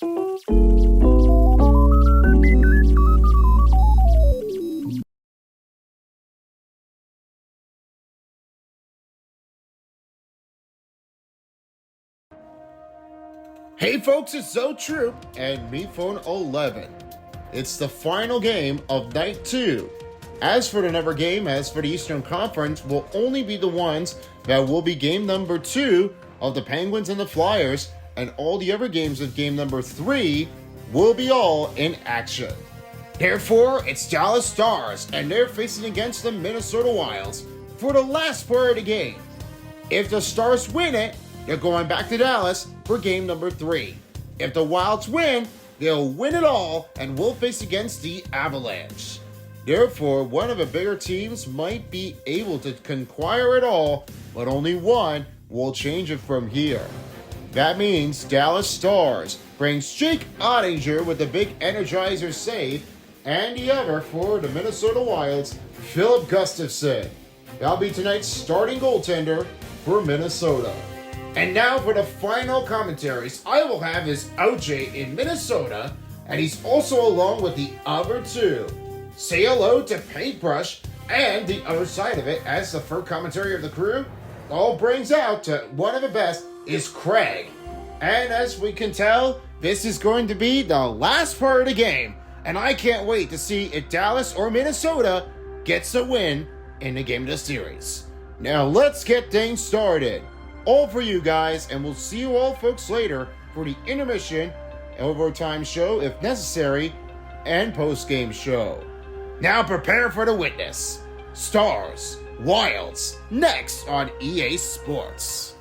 Hey folks, it's Zo Troop and Me Phone 11. It's the final game of Night 2. As for the number game, as for the Eastern Conference, will only be the ones that will be game number 2 of the Penguins and the Flyers, and all the other games of game number 3 will be all in action. Therefore, it's Dallas Stars, and they're facing against the Minnesota Wilds for the last part of the game. If the Stars win it, they're going back to Dallas for game number 3. If the Wilds win, they'll win it all and will face against the Avalanche. Therefore, one of the bigger teams might be able to conquer it all, but only one will change it from here. That means Dallas Stars brings Jake Ottinger with the big Energizer save, and the other for the Minnesota Wilds, Philip Gustafsson. That'll be tonight's starting goaltender for Minnesota. And now for the final commentaries I will have is OJ in Minnesota, and he's also along with the other two. Say hello to Paintbrush and the other side of it, as the first commentary of the crew all brings out to one of the best is Craig. And as we can tell, this is going to be the last part of the game, and I can't wait to see if Dallas or Minnesota gets a win in the game of the series. Now let's get things started. All for you guys, and we'll see you all folks later for the intermission, overtime show if necessary, and post-game show. Now prepare for the witness. Stars, Wilds, next on EA Sports.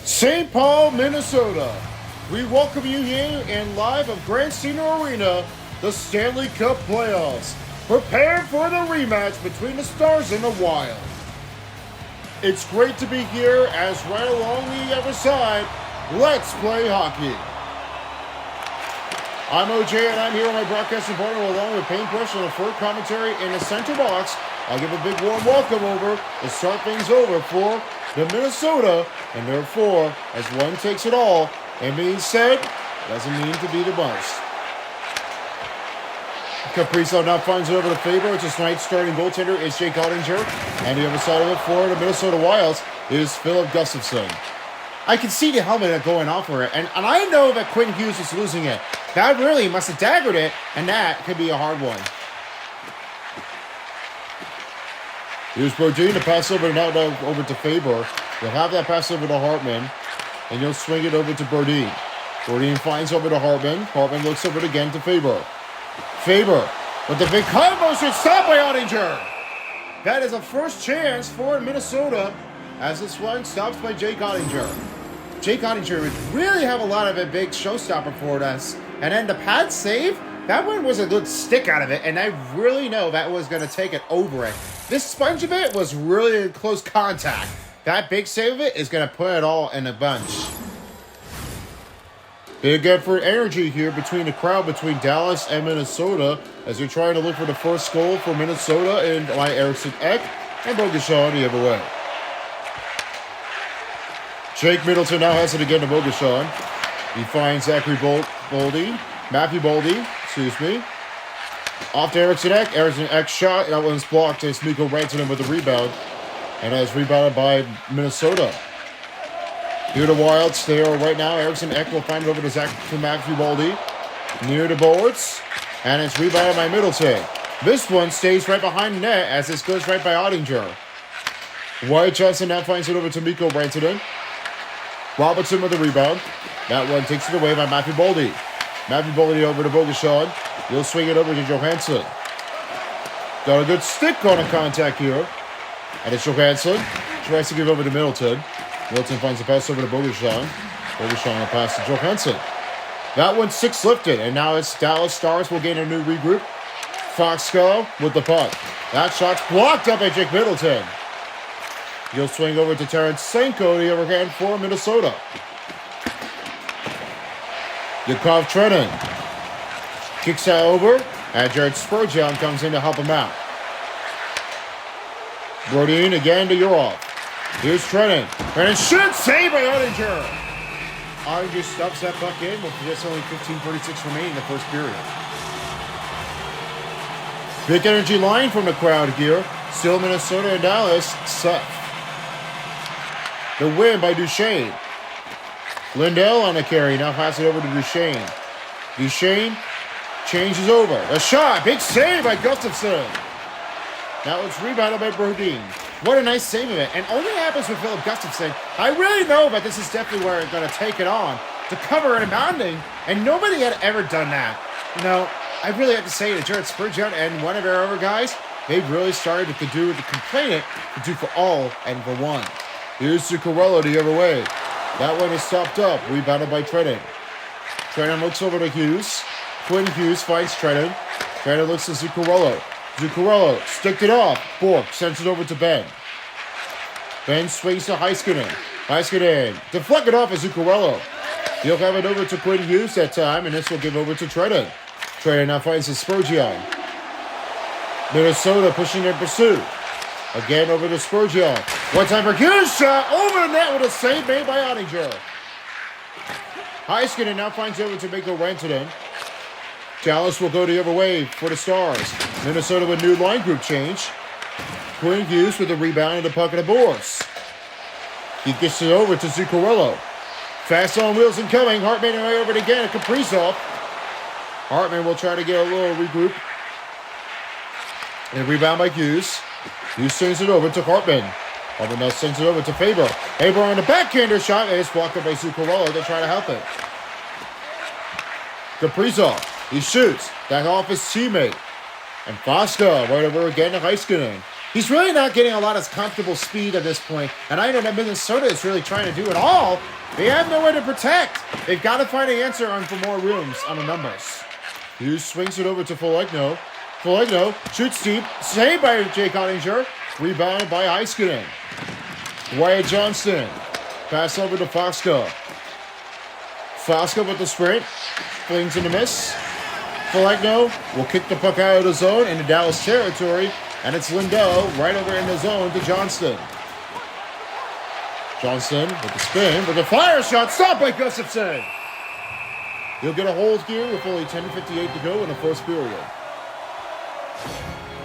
St. Paul, Minnesota. We welcome you here in live of Grand Senior Arena, the Stanley Cup playoffs. Prepare for the rematch between the Stars and the Wild. It's great to be here, as right along the other side, let's play hockey. I'm OJ, and I'm here with my broadcasting partner along with Paintbrush and the first commentary in the center box. I'll give a big warm welcome over to start things over for the Minnesota, and therefore, as one takes it all, and being said, doesn't mean to be the most. Kaprizov now finds it over to Faber. It's tonight's starting goaltender is Jake Ottinger. And the other side of it for the Minnesota Wilds is Philip Gustafsson. I can see the helmet going off for it. And I know that Quinn Hughes is losing it. That really must have daggered it. And that could be a hard one. Here's Brodin to pass over now over to Faber. They'll have that pass over to Hartman. And he'll swing it over to Brodin. Brodin finds over to Hartman. Hartman looks over it again to Faber. Faber with the big cut motion, stopped by Ottinger. That is a first chance for Minnesota as this one stops by Jake Ottinger. Jake Ottinger would really have a lot of a big showstopper for us. And then the pad save, that one was a good stick out of it, and I really know that was going to take it over it. This sponge of it was really in close contact. That big save of it is going to put it all in a bunch. Big effort energy here between the crowd between Dallas and Minnesota as they're trying to look for the first goal for Minnesota and by Eriksson Ek and Boguslav the other way. Jake Middleton now has it again to Boguslav. He finds Matthew Boldy, off to Eriksson Ek. Eriksson Ek shot, that one's blocked as Mikko Rantanen with the rebound. And as rebounded by Minnesota. Here the Wilds, they are right now. Eriksson Ek will find it over to Matthew Boldy. Near the boards. And it's rebounded by Middleton. This one stays right behind the net as this goes right by Ottinger. Wyatt Johnson now finds it over to Mikko Rantanen. Robertson with the rebound. That one takes it away by Matthew Boldy. Matthew Boldy over to Boguslav. He'll swing it over to Johansson. Got a good stick on a contact here. And it's Johansson. Tries to give over to Middleton. Middleton finds the pass over to Boguslav. Boguslav will pass to Johansson. That one's 6 lifted, and now it's Dallas Stars will gain a new regroup. Foxco with the puck. That shot's blocked up by Jake Middleton. He'll swing over to Terrence Senko, the other hand for Minnesota. Yakov Trenin kicks that over, and Jared Spurgeon comes in to help him out. Brodin again to Urov. Here's Trennan. Trennan shoots, saved by Ottinger. Ottinger stuffs that puck in with just only 15:36 remaining in the first period. Big energy line from the crowd here. Still Minnesota and Dallas. Seth. The win by Duchesne. Lindell on the carry. Now pass it over to Duchesne. Duchesne changes over. A shot. Big save by Gustafsson. Now it's rebounded by Brodin. What a nice save of it. And only happens with Philip Gustafsson. I really know that this is definitely where they're going to take it on to cover an abounding. And nobody had ever done that. You know, I really have to say that Jared Spurgeon and one of our other guys, they've really started to do the complaining to do for all and for one. Here's Zuccarello the other way. That one is stopped up. Rebounded by Trennan. Trennan looks over to Hughes. Quinn Hughes finds Trennan. Trennan looks to Zuccarello. Zuccarello sticked it off. Bork sends it over to Ben. Ben swings to Heiskanen. Heiskanen deflected off of Zuccarello. He'll have it over to Quinn Hughes that time, and this will give over to Trennan. Trennan now finds his Spurgeon. Minnesota pushing in pursuit. Again over to Spurgeon. One time for Hughes shot over the net with a save made by Ottinger. Heiskanen now finds over to Mikko Rantanen. Dallas will go the other way for the Stars. Minnesota with new line group change. Quinn Hughes with the rebound and the puck of the boards. He gets it over to Zuccarello. Fast on wheels incoming. Hartman away over it again. Kaprizov. Hartman will try to get a little regroup. And rebound by Hughes. Hughes sends it over to Hartman. Hartman now sends it over to Faber. Faber on the backhander shot. And it's blocked up by Zuccarello. They try to help it. Kaprizov. He shoots. Back off his teammate. And Fosca right over again to Heiskanen. He's really not getting a lot of comfortable speed at this point. And I know that Minnesota is really trying to do it all. They have nowhere to protect. They've got to find an answer on for more rooms on the numbers. Hughes swings it over to Foligno. Foligno shoots deep. Saved by Jake Ottinger. Rebounded by Heiskanen. Wyatt Johnston. Pass over to Fosca. Fosca with the sprint. Flings in the miss. Foligno will kick the puck out of the zone into Dallas territory. And it's Lindell right over in the zone to Johnston. Johnston with the spin, with the fire shot, stopped by Gustafsson. He'll get a hold here with only 10:58 to go in the first period.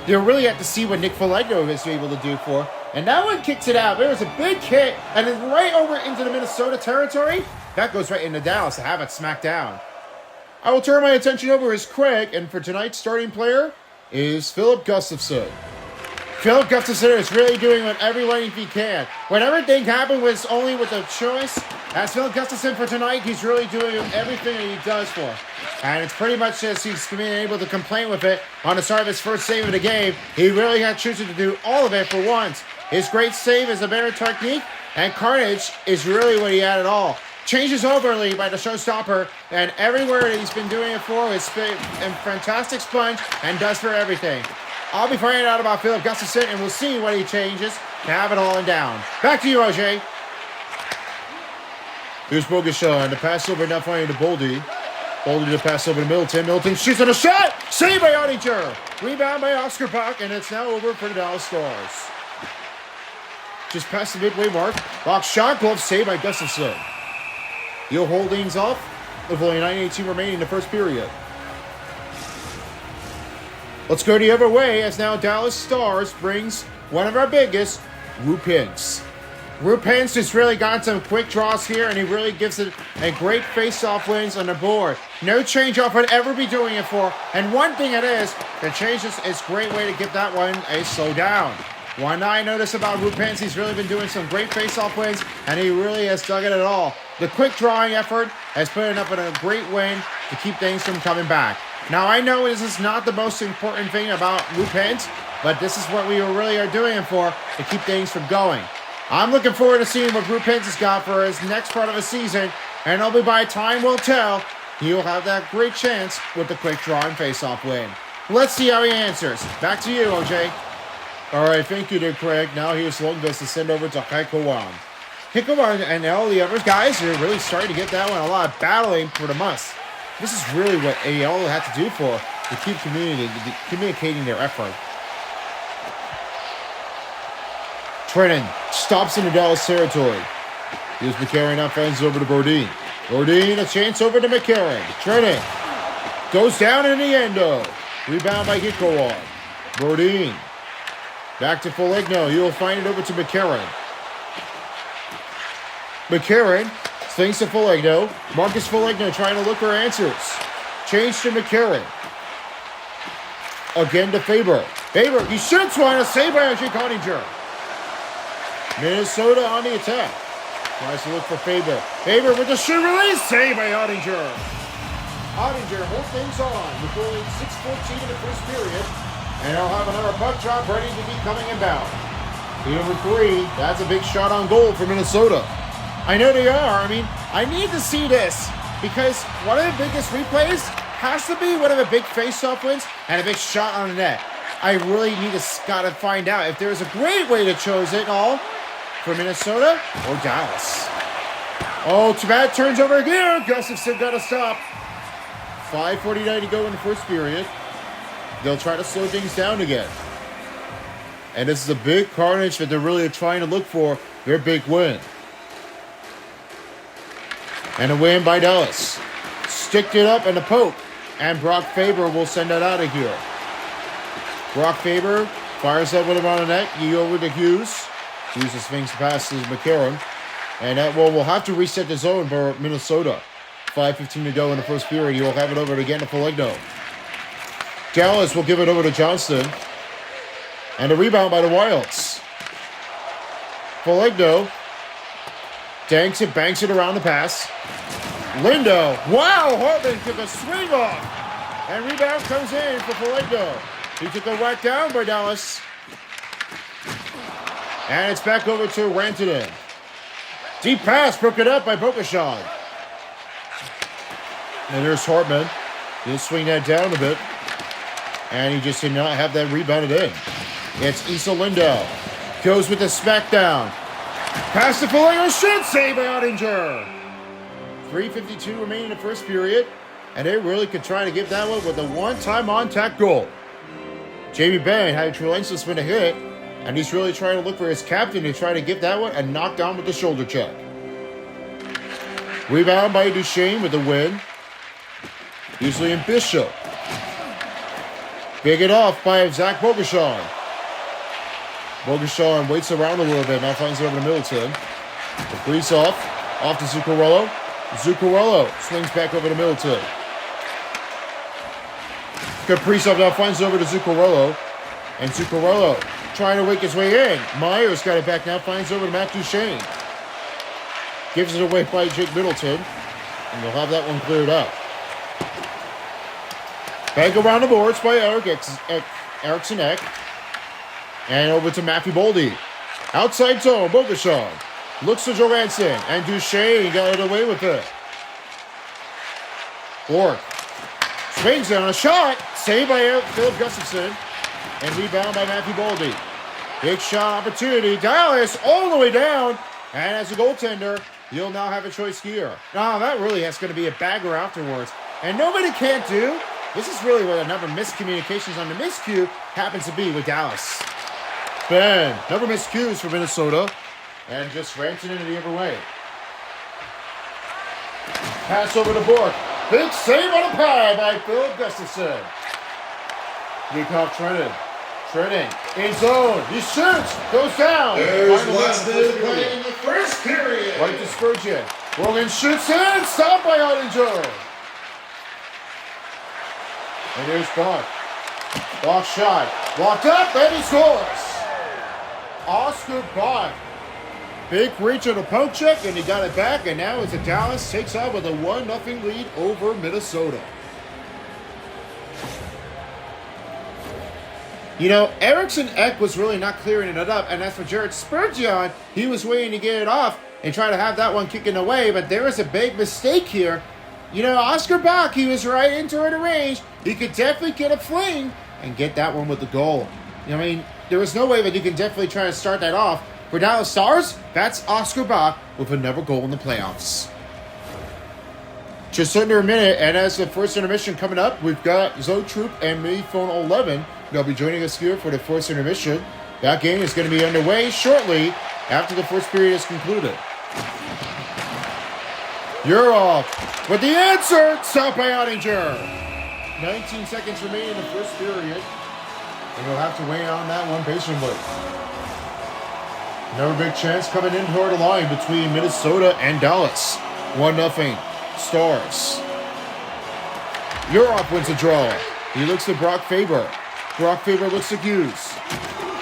They'll really have to see what Nick Foligno is able to do for. And that one kicks it out. There was a big kick, and it's right over into the Minnesota territory. That goes right into Dallas to have it smacked down. I will turn my attention over to Craig, and for tonight's starting player is Philip Gustafsson. Philip Gustafsson is really doing what everyone he can. When everything happened was only with a choice, as Philip Gustafsson for tonight, he's really doing everything that he does for. And it's pretty much just he's being able to complain with it on the start of his first save of the game. He really had chosen to do all of it for once. His great save is a better technique, and Carnage is really what he had at all. Changes overly by the showstopper, and everywhere that he's been doing it for is a fantastic sponge and does for everything. I'll be finding out about Philip Gustafsson, and we'll see what he changes to have it all down. Back to you, OJ. Here's Boguslav, and the pass over now finding to Boldy. Boldy to pass over to Middleton. Middleton shoots on a shot! Saved by Ottinger! Rebound by Oscar Puck, and it's now over for the Dallas Stars. Just past the midway mark. Box shot, glove saved by Gustafsson. He'll hold things off with only 9:18 remaining in the first period. Let's go the other way as now Dallas Stars brings one of our biggest, Roope Hintz. Roope Hintz has really got some quick draws here, and he really gives it a great face-off wins on the board. No change-off would ever be doing it for, and one thing it is, the changes is a great way to give that one a slow down. One I notice about Roope Hintz, he's really been doing some great face-off wins, and he really has dug it at all. The quick drawing effort has put it up in a great win to keep things from coming back. Now, I know this is not the most important thing about Roope Hintz, but this is what we really are doing it for to keep things from going. I'm looking forward to seeing what Roope Hintz has got for his next part of the season, and it'll be by time will tell. He'll have that great chance with the quick drawing face-off win. Let's see how he answers. Back to you, OJ. All right, thank you there, Craig. Now here's Lundqvist to send over to Heikowan. Heikowan and all the other guys are really starting to get that one a lot of battling for the must. This is really what AL will have to do for to keep communicating their effort. Trennan stops into Dallas territory. Here's McCarron, now finds over to Brodin. Brodin, a chance over to McCarron. Trennan goes down in the endo. Rebound by Hikowan. Brodin. Back to Foligno. He will find it over to McCarron. McCarron swings to Foligno. Marcus Foligno trying to look for answers. Change to McCarron. Again to Faber. Faber, he shoots one. A save by Jake Ottinger. Minnesota on the attack. Tries to look for Faber. Faber with the shoot release. Save by Ottinger. Ottinger holds things on with only 6:14 in the first period. And he'll have another puck drop ready to be coming inbound. Number 3, that's a big shot on goal for Minnesota. I know they are. I mean, I need to see this because one of the biggest replays has to be one of the big face-off wins and a big shot on the net. I really need to gotta find out if there's a great way to choose it all for Minnesota or Dallas. Oh, too bad. Turns over again. Gustafson got to stop. 5:49 to go in the first period. They'll try to slow things down again. And this is a big carnage that they're really trying to look for their big win. And a win by Dallas. Sticked it up and a poke. And Brock Faber will send that out of here. Brock Faber fires that with him on the net. You over to Hughes. Hughes swings past his McCarron. And that will have to reset the zone for Minnesota. 5:15 to go in the first period. He will have it over again to Foligno. Dallas will give it over to Johnston. And a rebound by the Wilds. Foligno danks it, banks it around the pass. Lindo. Wow, Hartman took a swing off. And rebound comes in for Foligno. He took a whack down by Dallas. And it's back over to Rantanen. Deep pass broken up by Bokashon. And there's Hartman. He'll swing that down a bit. And he just did not have that rebounded in. It's Esa Lindell. Goes with the smackdown. Pass to Foligno. Shot save by Ottinger. 3:52 remaining in the first period. And they really could try to give that one with a one-time on-tack goal. Jamie Benn had a relentless win to hit. And he's really trying to look for his captain to try to give that one a knockdown with the shoulder check. Rebound by Duchesne with the win. Usually in Bishop. Big it off by Zach Bogosian. Bogosian waits around a little bit. Now finds it over to Middleton. The crease off to Zuccarello. Zuccarello swings back over to Middleton. Kaprizov now finds it over to Zuccarello. And Zuccarello trying to wake his way in. Myers got it back now. Finds over to Matt Duchesne. Gives it away by Jake Middleton. And they'll have that one cleared up. Back around the boards by Eriksson Ek. And over to Matthew Boldy. Outside zone, Bogosian. Looks to Johansson. And Duchesne got it away with it. Bork. Swings on a shot. Saved by Philip Gustafson. And rebound by Matthew Boldy. Big shot opportunity. Dallas all the way down. And as a goaltender, you'll now have a choice here. Now that really is going to be a bagger afterwards. And nobody can't do. This is really where the number of miscommunications on the miscue happens to be with Dallas. Ben, never miscues for Minnesota. And just ramps it into the other way. Pass over to Bork. Big save on a pad by Philip Gustafson. Leakoff Trennan. Trennan in zone. He shoots. Goes down. There's less than play in the first period. Right to Spurgeon. Rogan shoots in. Stopped by Ottinger. And here's Bach. Bach shot. Blocked up. And he scores. Oscar Bach. Big reach on a poke check. And he got it back. And now it's a Dallas takes out with a 1-0 lead over Minnesota. You know, Eriksson Ek was really not clearing it up, and as for Jared Spurgeon, he was waiting to get it off and try to have that one kicking away, but there was a big mistake here. You know, Oscar Bach, he was right into the range. He could definitely get a fling and get that one with the goal. I mean, there was no way that you can definitely try to start that off. For Dallas Stars, that's Oscar Bach with another goal in the playoffs. Just under a minute, and as the first intermission coming up, we've got Zoe Troop and me, Phone 11. They'll be joining us here for the first intermission. That game is going to be underway shortly after the first period is concluded. You're off with the answer. Stop by Ottinger. 19 seconds remain in the first period. And you'll have to weigh on that one patiently. Another big chance coming in toward the line between Minnesota and Dallas. 1-0 Stars. Europe wins the draw. He looks to Brock Faber. Brock Faber looks to Hughes.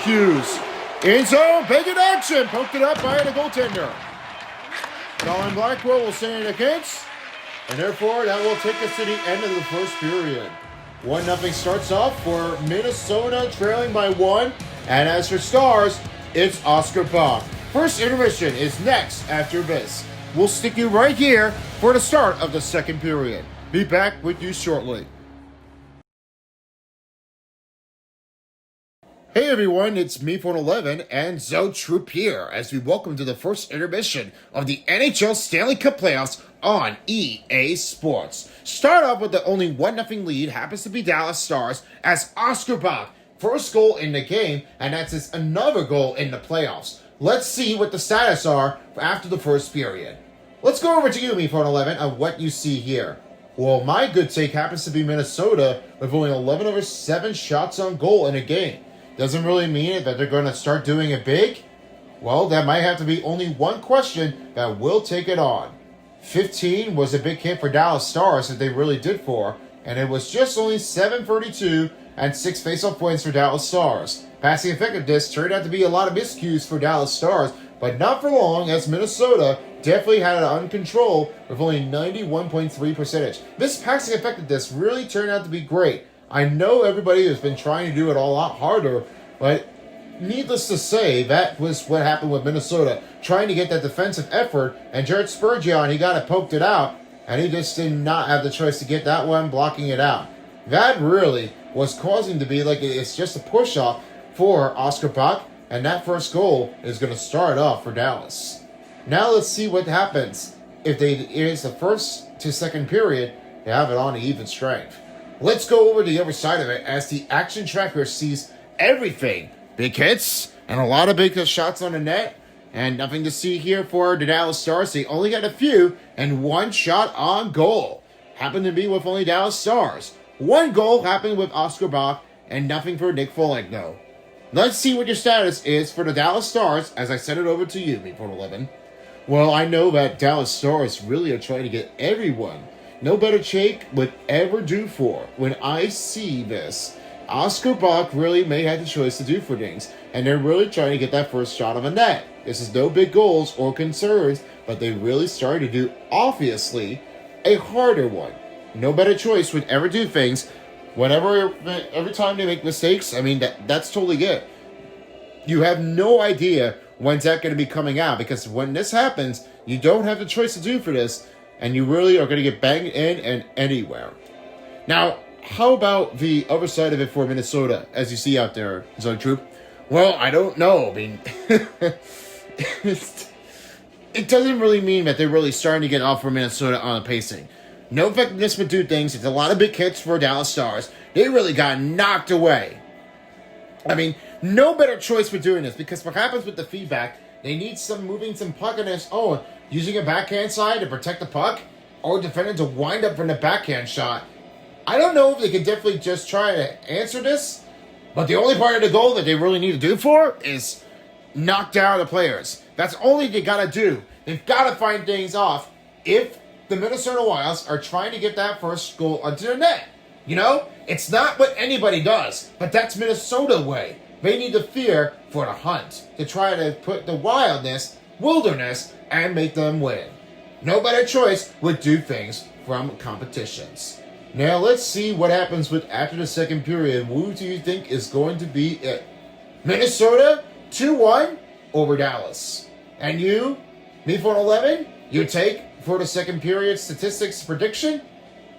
Hughes. In zone. Big in action. Poked it up by the goaltender. Colin Blackwell will send it against. And therefore, that will take us to the end of the first period. 1-0 starts off for Minnesota, trailing by 1. And as for Stars, it's Oscar Bach. First intermission is next after this. We'll stick you right here for the start of the second period. Be back with you shortly. Hey everyone, it's me, Phone 11, and Zoe Troop here as we welcome to the first intermission of the NHL Stanley Cup Playoffs on EA Sports. Start off with the only 1-0 lead happens to be Dallas Stars as Oscar Bach, first goal in the game, and that's his another goal in the playoffs. Let's see what the status are after the first period. Let's go over to you, me, Phone 11, of what you see here. Well, my good take happens to be Minnesota with only 11 over 7 shots on goal in a game. Doesn't really mean that they're going to start doing it big. Well, that might have to be only one question that will take it on. 15 was a big hit for Dallas Stars that they really did for, and it was just only 7:32 and 6 faceoff points for Dallas Stars. Passing effectiveness turned out to be a lot of miscues for Dallas Stars, but not for long as Minnesota definitely had it under control with only 91.3%. This passing effectiveness really turned out to be great. I know everybody has been trying to do it a lot harder, but needless to say, that was what happened with Minnesota, trying to get that defensive effort, and Jared Spurgeon, he got it poked it out, and he just did not have the choice to get that one, blocking it out. That really was causing to be like it's just a push-off for Oscar Bach, and that first goal is going to start off for Dallas. Now let's see what happens if it is the first to second period, they have it on an even strength. Let's go over to the other side of it as the action tracker sees everything. Big hits and a lot of big shots on the net. And nothing to see here for the Dallas Stars. They only got a few and one shot on goal. Happened to be with only Dallas Stars. One goal happened with Oscar Bach and nothing for Nick Foligno. Let's see what your status is for the Dallas Stars as I send it over to you, Report 11. Well, I know that Dallas Stars really are trying to get everyone. No better shake would ever do for. When I see this, Oscar Bach really may have the choice to do for things, and they're really trying to get that first shot on the net. This is no big goals or concerns, but they really started to do, obviously, a harder one. No better choice would ever do things. Every time they make mistakes, I mean, that's totally good. You have no idea when's that going to be coming out, because when this happens, you don't have the choice to do for this, and you really are going to get banged in and anywhere. Now, how about the other side of it for Minnesota, as you see out there, Zone Troop? Well, I don't know. I mean, it doesn't really mean that they're really starting to get off for Minnesota on the pacing. No effectiveness would do things. It's a lot of big hits for Dallas Stars. They really got knocked away. I mean, no better choice for doing this, because what happens with the feedback, they need moving some puck on its own, using a backhand side to protect the puck, or defender to wind up from the backhand shot. I don't know if they can definitely just try to answer this, but the only part of the goal that they really need to do for is knock down the players. That's all they got to do. They've got to find things off if the Minnesota Wilds are trying to get that first goal onto their net. You know, it's not what anybody does, but that's Minnesota way. They need to fear for the hunt to try to put the wilderness, and make them win. No better choice would do things from competitions. Now let's see what happens with after the second period. Who do you think is going to be it? Minnesota 2-1 over Dallas. And you, me for 11, you take for the second period statistics prediction?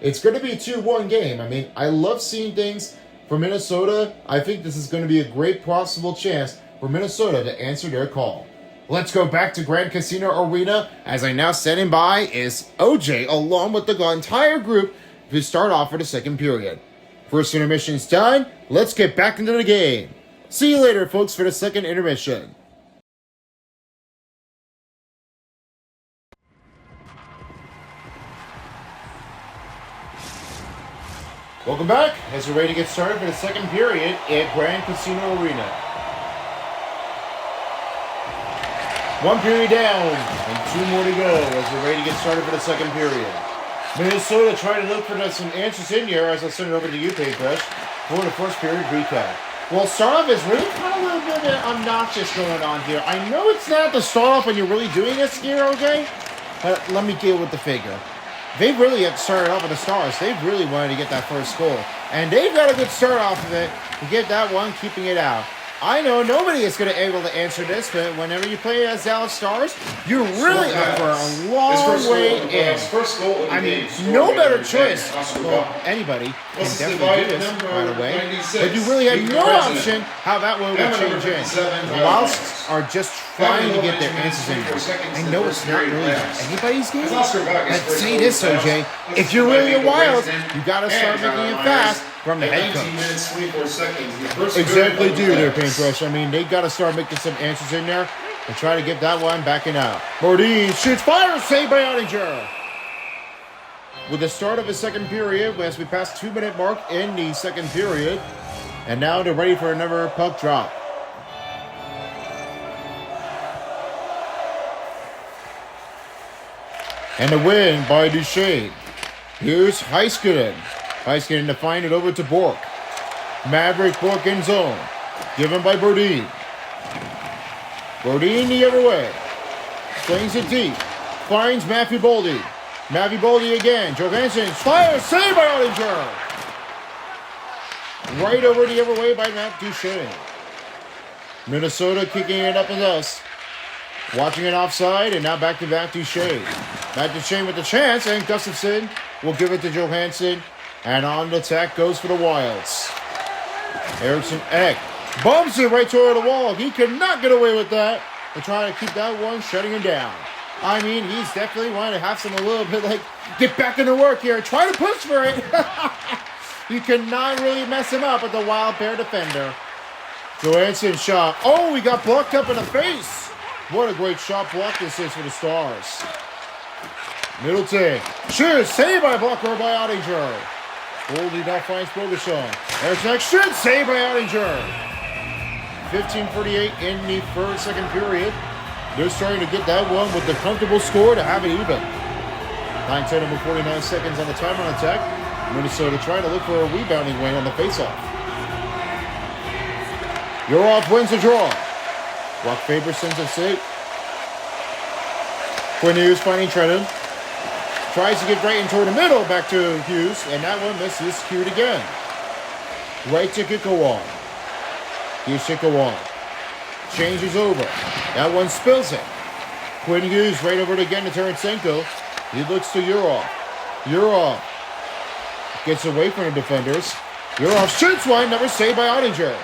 It's going to be a 2-1 game. I mean, I love seeing things for Minnesota. I think this is going to be a great possible chance for Minnesota to answer their call. Let's go back to Grand Casino Arena as I now standing by is OJ along with the entire group to start off for the second period. First intermission's done. Let's get back into the game. See you later, folks, for the second intermission. Welcome back as we're ready to get started for the second period at Grand Casino Arena. One period down and 2 more to go as we're ready to get started for the second period. Minnesota trying to look for some answers in here as I send it over to you, Paintbrush, for the first period recap. Well, start off is really kind of a little bit obnoxious going on here. I know it's not the start off when you're really doing this here, okay? But let me deal with the figure. They really have started off with the Stars. They've really wanted to get that first goal. And they've got a good start off of it to get that one, keeping it out. I know nobody is going to be able to answer this, but whenever you play as Dallas Stars, you're really up for a long way in. I mean, no better choice. Well, anybody can definitely do this, by the way. But you really have no option how that one would change in. The Wilds are just trying to get their answers in. I know it's not really anybody's game. I'd say this, OJ. If you're really a Wild, you got to start making it fast from the head coach. Exactly, there, Paintbrush. I mean, they got to start making some answers in there and try to get that one backing out. Modine shoots, fire, saved by Ottinger. With the start of the second period, as we pass 2-minute mark in the second period, and now they're ready for another puck drop. And the win by Duchesne. Here's Heiskanen. Heiskanen to find it over to Bork. Maverick Bork in zone. Given by Brodin. Brodin the other way. Flings it deep. Finds Matthew Boldy. Matthew Boldy again. Johansson fires. Saved by Ottinger. Right over the other way by Matt Duchesne. Minnesota kicking it up in us. Watching it offside, and now back to Matt Duchesne. Matt Duchesne with the chance, and Gustafsson will give it to Johansson. And on the attack goes for the Wilds. Eriksson Ek bumps it right toward the wall. He cannot get away with that. They're trying to keep that one, shutting him down. I mean, he's definitely wanting to have some a little bit like, get back into work here. Try to push for it. You cannot really mess him up with the Wild pair defender. Johansson shot. Oh, he got blocked up in the face. What a great shot block this is for the Stars. Middleton. Shoots. Saved by blocker by Ottinger. Boldy now finds Bogason. There's next shoot. Saved by Ottinger. 15:48 in the second period. They're starting to get that one with the comfortable score to have it even. 9:10 and 49 seconds on the timer on attack. Minnesota trying to look for a rebounding win on the faceoff. Yurov wins the draw. Brock Faber sends it safe. Quinn Hughes finding Trenton. Tries to get right in toward the middle, back to Hughes, and that one misses. Queued again. Right to Kikowan. Here's Kikowan. Changes over. That one spills it. Quinn Hughes right over it again to Tarasenko. He looks to Yurov. Yurov gets away from the defenders. Yurov shoots one, never saved by Ottinger.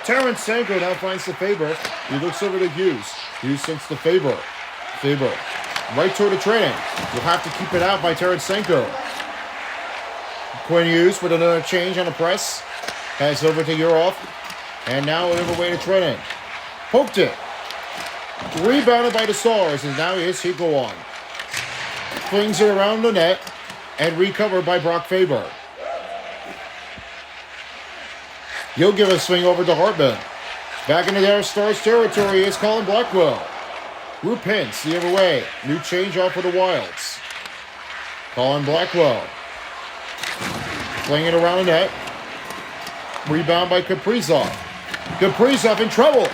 Tarasenko now finds the Faber. He looks over to Hughes. Hughes sends to Faber. Faber right toward the training. You'll have to keep it out by Tarasenko. Quinn Hughes with another change on the press. Pass over to Yurov. And now over way to Trenton. Poked it. Rebounded by the Stars. And now here's Hikowan. Flings it around the net. And recovered by Brock Faber. He'll give a swing over to Hartman. Back into their Stars territory is Colin Blackwell. Roope Hintz the other way. New change off for the Wilds. Colin Blackwell. Playing it around the net. Rebound by Kaprizov. Kaprizov in trouble.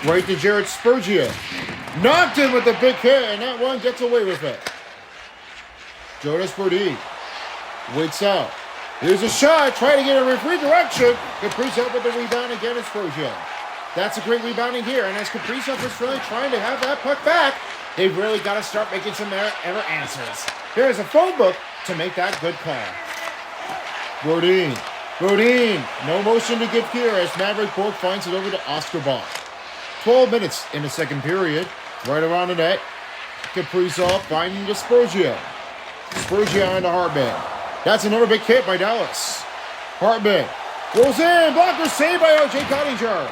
Right to Jared Spurgeon. Knocked in with the big hit, and that one gets away with it. Jonas Brodin waits out. Here's a shot. Try to get a redirection. Kaprizov with the rebound again is Spurgeon. That's a great rebounding here, and as Kaprizov is really trying to have that puck back, they've really got to start making some error answers. Here's a phone book to make that good call. Brodin. Brodin. No motion to give here as Maverick Bork finds it over to Oscar Bach. 12 minutes in the second period. Right around the net. Kaprizov finding the Spurgeon. Spurgeon into Hartman. That's another big hit by Dallas. Hartman Rolls in. Blocker saved by R.J. Cottinger.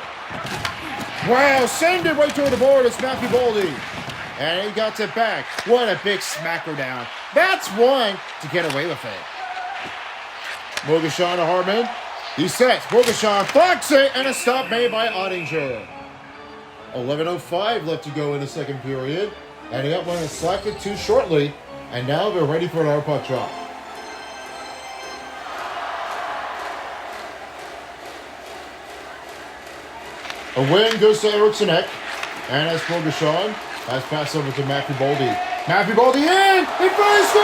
Wow, send it right toward the board. It's Matthew Boldy. And he got it back. What a big smacker down. That's one to get away with it. Bogusan to Hartman. He sets. Bogusan blocks it, and a stop made by Ottinger. 11:05 left to go in the second period. And he got one slacked too shortly. And now they're ready for another puck drop. A win goes to Eriksson Ek. And as Bogusan has passed over to Matthew Boldy. Matthew Boldy in! He finally scores!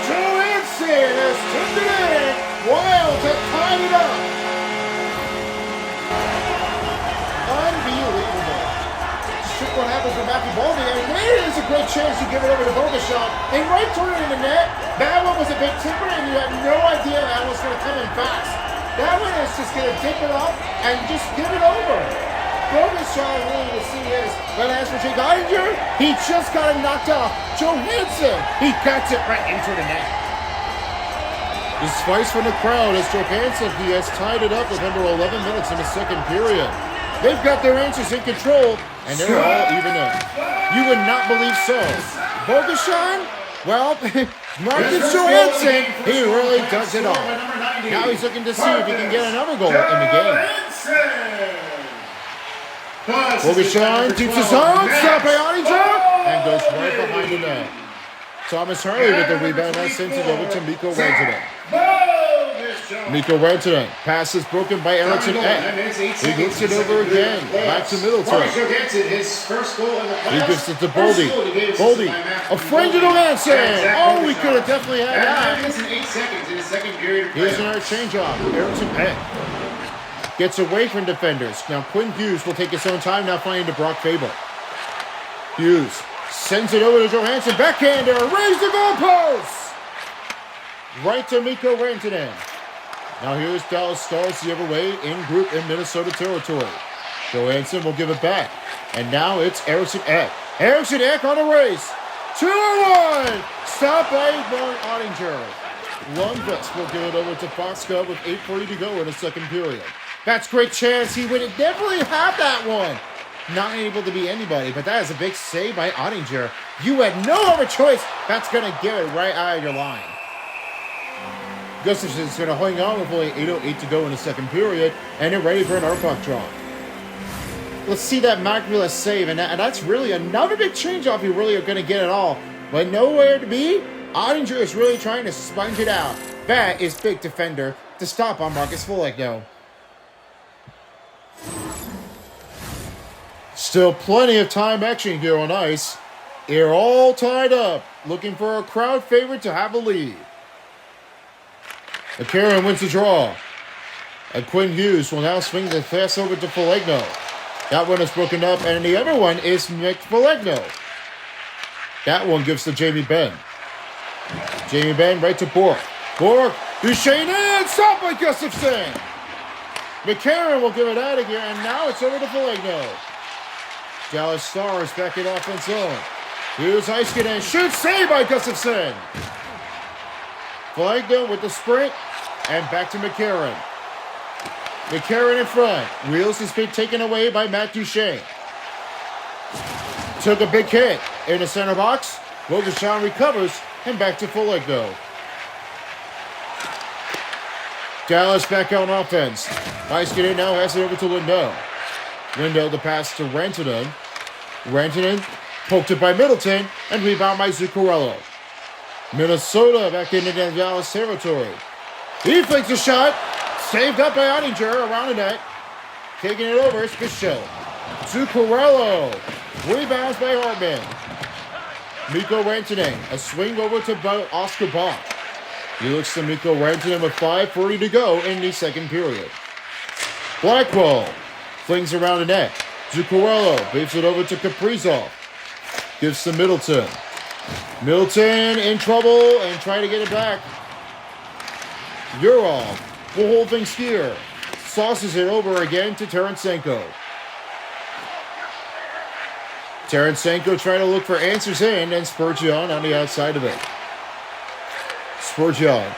Johansson has tipped it in. Wild have tied it up. Unbelievable. Just what happens with Matthew Boldy. And it is a great chance to give it over to Bogusan. They right turned it in the net. That one was a big tipper, and you had no idea that was going to come in fast. That one is just going to dip it up and just give it over. Bogusan really to see this. But as for Jake Ottinger, he just got it knocked off. Johansson, he cuts it right into the net. The spice from the crowd as Johansson, he has tied it up with under 11 minutes in the second period. They've got their answers in control, and they're all even in. You would not believe so. Bogusan, well, Marcus Johansson, he really does it all. Now he's looking to see if he can get another goal in the game. Bogusan keeps his own, stopped by Ottinger, and goes right behind the net. Thomas Harley with the rebound, now sends it over to Mikko Rantanen. Mikko Rantanen, pass is broken by Eriksson Ek. He gets it over again, back to Middleton. He gives it to Boldy. Boldy, afraid to Johansson. Oh, we could have definitely had that. Here's another change-off. Eriksson Ek gets away from defenders. Now Quinn Hughes will take his own time, now finding to Brock Faber. Hughes sends it over to Johansson. Backhander, raise the goalposts. Right to Mikko Rantanen. Now here's Dallas Stars the other way in group in Minnesota territory. Johansson will give it back. And now it's Eriksson Ek. Eriksson Ek on a race. 2-1. Stop by Mark Ottinger. Lundqvist will give it over to Foxca with 8:40 to go in the second period. That's a great chance. He would definitely have that one. Not able to be anybody, but that is a big save by Ottinger. You had no other choice. That's going to get it right out of your line. Gustafsson's going to hang on with only 8:08 to go in the second period, and they're ready for another puck draw. Let's see that miraculous save, and that's really another big change-off. You really are going to get it all, but nowhere to be. Ottinger is really trying to sponge it out. That is big defender to stop on Marcus Foligno. Still plenty of time action here on ice. They're all tied up, looking for a crowd favorite to have a lead. McCarron wins the draw. And Quinn Hughes will now swing the pass over to Foligno. That one is broken up, and the other one is Nick Foligno. That one gives to Jamie Benn. Jamie Benn right to Bork. Bork, Duchesne in, stopped by Gustafsson. McCarron will give it out of here, and now it's over to Foligno. Dallas Stars back in offense zone. Here's Heiskanen, shoots, saved by Gustafsson. Foligno with the sprint, and back to McCarron. McCarron in front. Wheels has been taken away by Matt Duchesne. Took a big hit in the center box. Bogusan recovers, and back to Foligno. Dallas back out on offense. Heiskanen now has it over to Lindell. Lindell the pass to Rantanen. Rantanen poked it by Middleton, and rebound by Zuccarello. Minnesota back into the Dallas territory. He fakes a shot. Saved up by Ottinger around the net. Taking it over, it's Bichelle. Zuccarello. Rebounds by Hartman. Mikko Rantanen. A swing over to Oscar Bach. He looks to Mikko Rantanen with 5:40 to go in the second period. Blackwell flings around the net. Zuccarello beeps it over to Kaprizov. Gives to Middleton. Middleton in trouble and trying to get it back. Urov will hold things here. Sauces it over again to Tarasenko. Tarasenko trying to look for answers in, and Spurgeon on the outside of it. Spurgeon.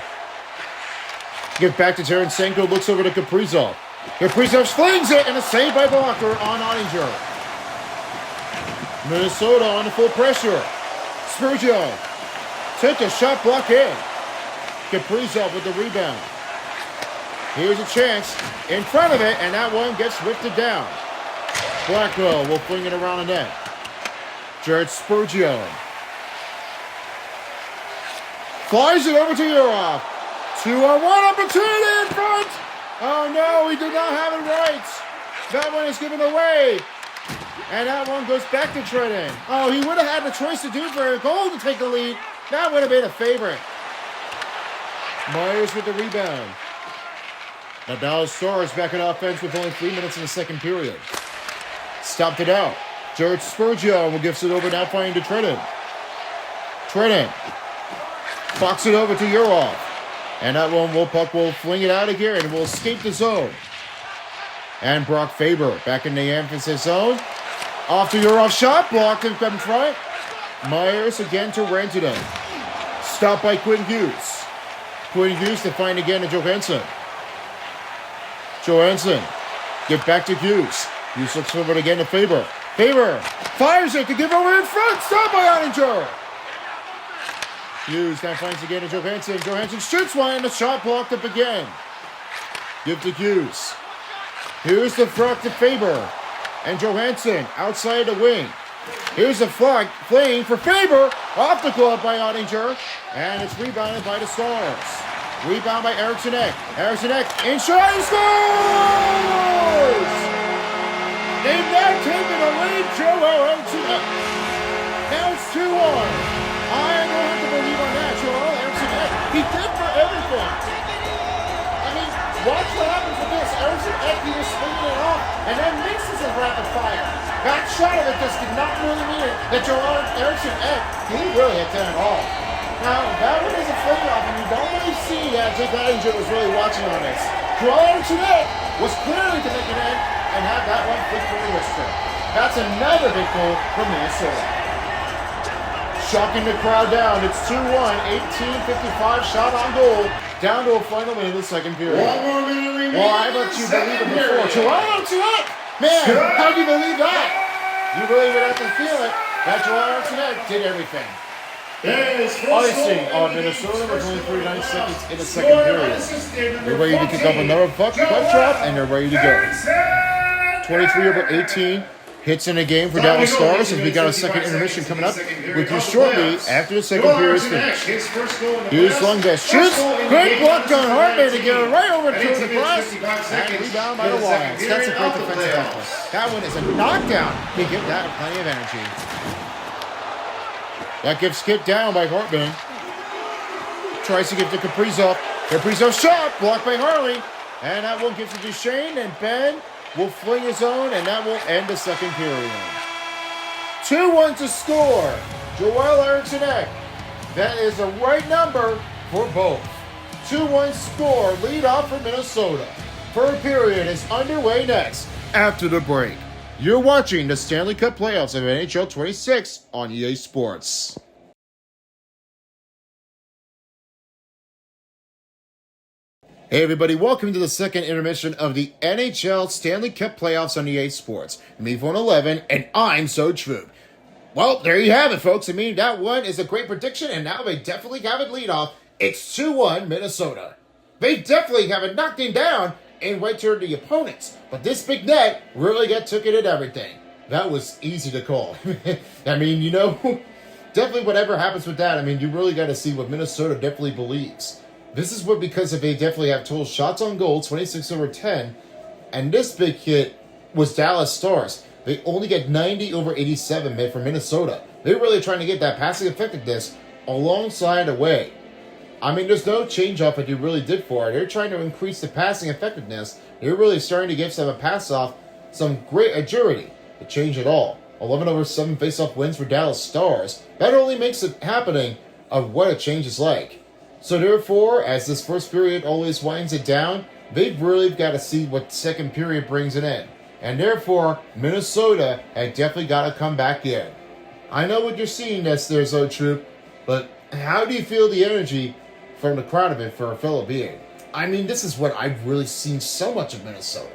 Give back to Tarasenko, looks over to Kaprizov. Kaprizov slings it, and a save by Blocker on Ottinger. Minnesota on the full pressure. Spurgeon took a shot block in. Kaprizov with the rebound. Here's a chance in front of it, and that one gets lifted down. Blackwell will fling it around the net. Jared Spurgeon flies it over to Urov. 2-on-1 opportunity in front. Oh no, he did not have it right. That one is given away. And that one goes back to Trenton. Oh, he would have had the choice to do for a goal to take the lead. That would have been a favorite. Myers with the rebound. The Dallas Stars back in offense with only 3 minutes in the second period. Stopped it out. Jared Spurgeon will give it over, now finding to Trenton. Trenton box it over to Urov. And that one puck will fling it out of here and will escape the zone. And Brock Faber back in the emphasis zone. Off to Urov, shot blocked in front. Myers again to Rantanen. Stopped by Quinn Hughes. Quinn Hughes to find again to Johansson. Johansson, give back to Hughes. Hughes looks over again to Faber. Faber fires it to give over in front. Stopped by Ottinger. Hughes now finds again to Johansson. Johansson shoots one, and the shot blocked up again. Give to Hughes. Here's the front to Faber. And Johansson outside the wing. Here's the flag playing for Faber. Off the glove by Ottinger. And it's rebounded by the Stars. Rebound by Eriksson Ek. Eriksson Ek in shot and scores! They've now taken the lead. Joel Eriksson Ek. Now it's 2-1. I don't have to believe on that. Joel Eriksson Ek. He did for everything. I mean, watch what happens with this. Eriksson Ek, he was swinging it off and then mixes it rapid fire. That shot of it just did not really mean it. That Joel Eriksson Ek, he really had done it all. Now, that one is a fling off, and you don't really see that Jake Ottinger was really watching on this. Joel Eriksson Ek was clearly to make it in and have that one flick for the wrister. That's another big goal from Minnesota. Shocking the crowd down. It's 2-1, 18:55 shot on goal. Down to a final minute of the second period. 1 more minute remaining. Well, I bet you believe it before. Joel Eriksson Ek! Man, how do you believe that? You really would have to feel it. That Joel Eriksson Ek did everything. Icing on Minnesota with only 39 seconds in the second period. They're ready to kick off another puck drop, and they're ready to go. 23/18 hits in a game for Dallas Stars, as we got a second intermission coming up with you shortly after the second period is finished. Here's Lundqvist. Shoots. Great block on Hartman to get it right over to the glass. And rebound by the Wilds. That's a great defensive effort. That one is a knockdown. They give that plenty of energy. That gets kicked down by Hartman. Tries to give to Kaprizov. Kaprizov shot, blocked by Harley. And that one gives to Duchesne, and Ben will fling his own, and that will end the second period. 2-1 to score. Joel Eriksson Ek. That is the right number for both. 2-1 score, lead off for Minnesota. Third period is underway next after the break. You're watching the Stanley Cup playoffs of NHL 26 on EA Sports. Hey everybody, welcome to the second intermission of the NHL Stanley Cup playoffs on EA Sports. Me, Phone 11, and I'm So True. Well, there you have it, folks. I mean, that one is a great prediction, and now they definitely have it lead off. It's 2-1 Minnesota. They definitely have it knocked him down and right to the opponents. But this big net really took it at everything. That was easy to call. I mean, you know, definitely whatever happens with that, I mean, you really got to see what Minnesota definitely believes. This is what, because if they definitely have total shots on goal, 26/10, and this big hit was Dallas Stars. They only get 90/87 made for Minnesota. They're really trying to get that passing effectiveness alongside away. I mean, there's no change-off that you really did for it. They're trying to increase the passing effectiveness. They're really starting to give some a pass-off, some great agility to change it all. 11/7 face-off wins for Dallas Stars. That only makes it happening of what a change is like. So therefore, as this first period always winds it down, they've really got to see what second period brings it in. And therefore, Minnesota had definitely got to come back in. I know what you're seeing, that's there, So Troop, but how do you feel the energy from the crowd of it for a fellow being. I mean, this is what I've really seen so much of Minnesota.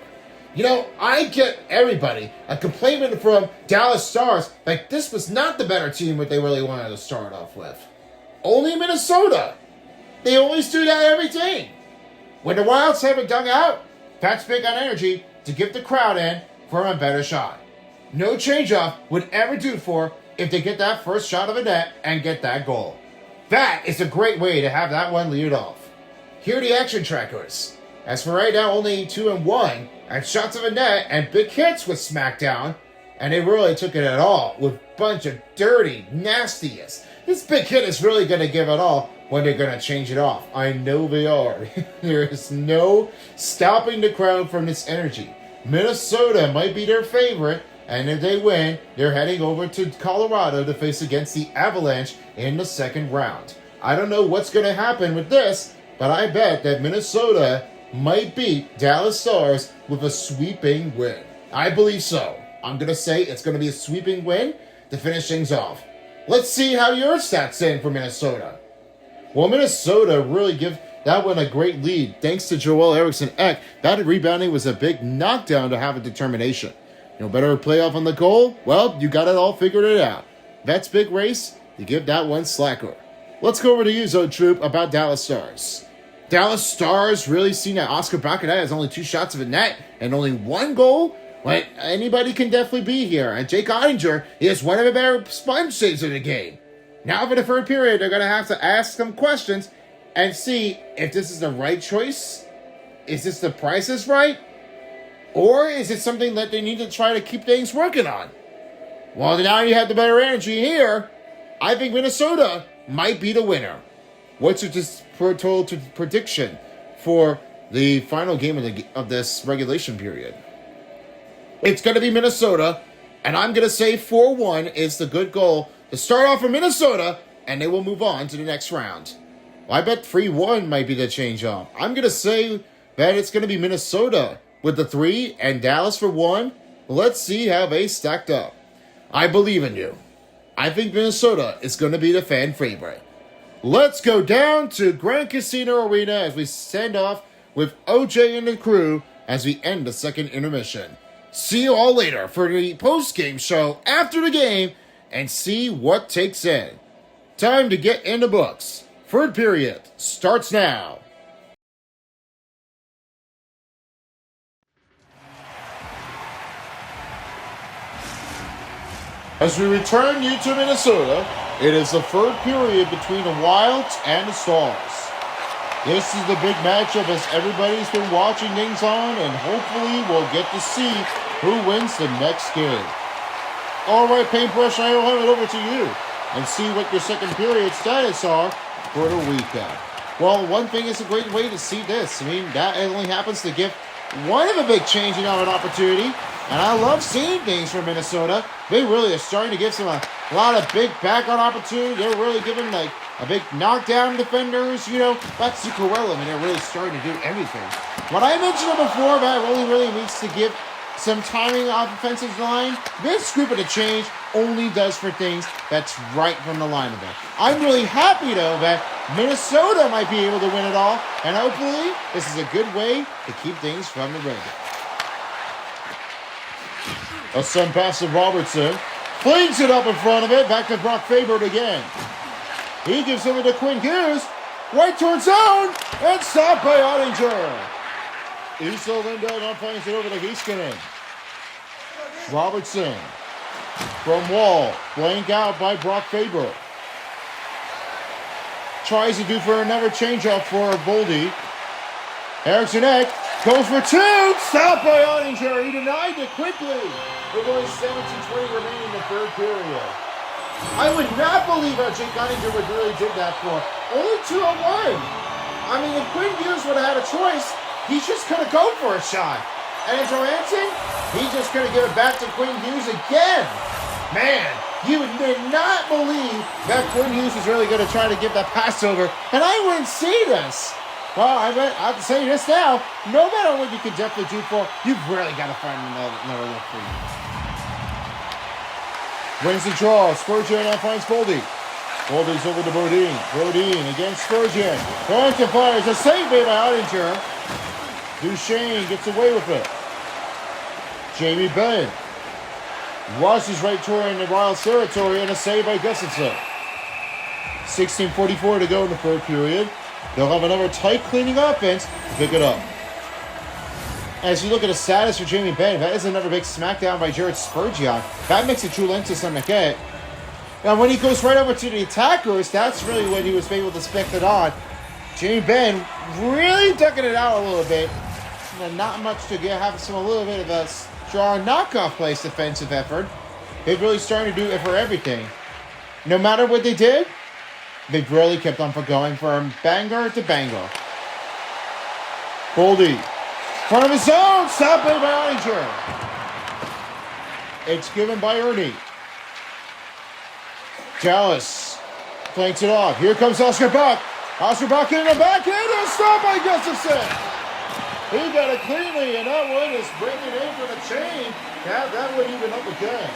You know, I get everybody a complaint from Dallas Stars like this was not the better team what they really wanted to start off with. Only Minnesota. They always do that every team. When the Wilds have it dug out, Pat's big on energy to give the crowd in for a better shot. No change-off would ever do for if they get that first shot of a net and get that goal. That is a great way to have that one lead off. Here are the action trackers. As for right now, only 2-1, and shots of a net and big hits with SmackDown, and they really took it at all with a bunch of dirty nastiness. This big hit is really going to give it all when they're going to change it off. I know they are. There is no stopping the crowd from this energy. Minnesota might be their favorite, and if they win, they're heading over to Colorado to face against the Avalanche in the second round. I don't know what's going to happen with this, but I bet that Minnesota might beat Dallas Stars with a sweeping win. I believe so. I'm going to say it's going to be a sweeping win to finish things off. Let's see how your stats stand for Minnesota. Well, Minnesota really give that one a great lead. Thanks to Joel Eriksson-Ek, that rebounding was a big knockdown to have a determination. You know, better playoff on the goal? Well, you got it all figured it out. That's big race. You give that one slacker. Let's go over to you, Zone Troop, about Dallas Stars. Dallas Stars really seen that Oscar Bacanet has only 2 shots of a net and only 1 goal? Well, anybody can definitely be here. And Jake Ottinger is one of the better sponge saves in the game. Now for the third period, they're going to have to ask some questions and see if this is the right choice. Is this the price is right? Or is it something that they need to try to keep things working on? Well, now you have the better energy here. I think Minnesota might be the winner. What's your total prediction for the final game of this regulation period? It's going to be Minnesota, and I'm going to say 4-1 is the good goal to start off for Minnesota, and they will move on to the next round. Well, I bet 3-1 might be the change-off. I'm going to say that it's going to be Minnesota with the 3 and Dallas for 1. Let's see how they stacked up. I believe in you. I think Minnesota is going to be the fan favorite. Let's go down to Grand Casino Arena as we send off with OJ and the crew as we end the second intermission. See you all later for the post-game show after the game and see what takes in. Time to get in the books. Third period starts now. As we return you to Minnesota, it is the third period between the Wilds and the Stars. This is the big matchup as everybody's been watching things on, and hopefully we'll get to see who wins the next game. All right, Paintbrush, I will hand it over to you and see what your second period status are for the weekend. Well, one thing is a great way to see this. I mean, that only happens to give one of a big changing of an opportunity. And I love seeing things from Minnesota. They really are starting to give some a lot of big back-on opportunity. They're really giving like a big knockdown defenders. You know, that's Zuccarello. I mean, they're really starting to do everything. What I mentioned before, that really needs to give some timing off offensive line. This group of the change only does for things that's right from the line of it. I'm really happy, though, that Minnesota might be able to win it all. And hopefully, this is a good way to keep things from the ring. A send pass to Robertson. Flings it up in front of it. Back to Brock Faber again. He gives it to Quinn Hughes. Right towards zone. And stopped by Ottinger. Issa Lindell now finds it over to Heiskanen. Robertson. From Wall. Blank out by Brock Faber. Tries to do for another changeoff for Voldy. Eriksson-Ek goes for 2. Stopped by Ottinger. He denied it quickly. With only 17:20 remaining in the third period. I would not believe how Jake Ottinger would really did that for only 2-1. I mean, if Quinn Hughes would have had a choice, he's just going to go for a shot. And Johansson, he's just going to give it back to Quinn Hughes again. Man, you did not believe that Quinn Hughes was really going to try to give that pass over. And I wouldn't see this. Well, I have to say this now. No matter what you can definitely do for, you've really got to find another look for you. Wins the draw. Spurgeon now finds Boldy. Goldie's over to Bodine. Bodine against Spurgeon. Thornton fires a save made by Ottinger. Duchesne gets away with it. Jamie Benn washes right toward in the Royals territory and a save by Gustafson. 16:44 to go in the third period. They'll have another tight cleaning offense to pick it up. As you look at the status for Jamie Benn, that is another big smackdown by Jared Spurgeon. That makes it true length to some extent. Now, when he goes right over to the attackers, that's really when he was able to spec it on. Jamie Benn really ducking it out a little bit. Not much to get, have a little bit of a strong knockoff place defensive effort. They've really started to do it for everything. No matter what they did, they've really kept on going from banger to banger. Goldie, front of his zone, stopped by Ottinger. It's given by Ernie. Dallas flanks it off. Here comes Oscar Buck. Oscar Buck in the backhand and stop by Gustafson. He got it cleanly, and that one is bringing in for the chain. That would even up again.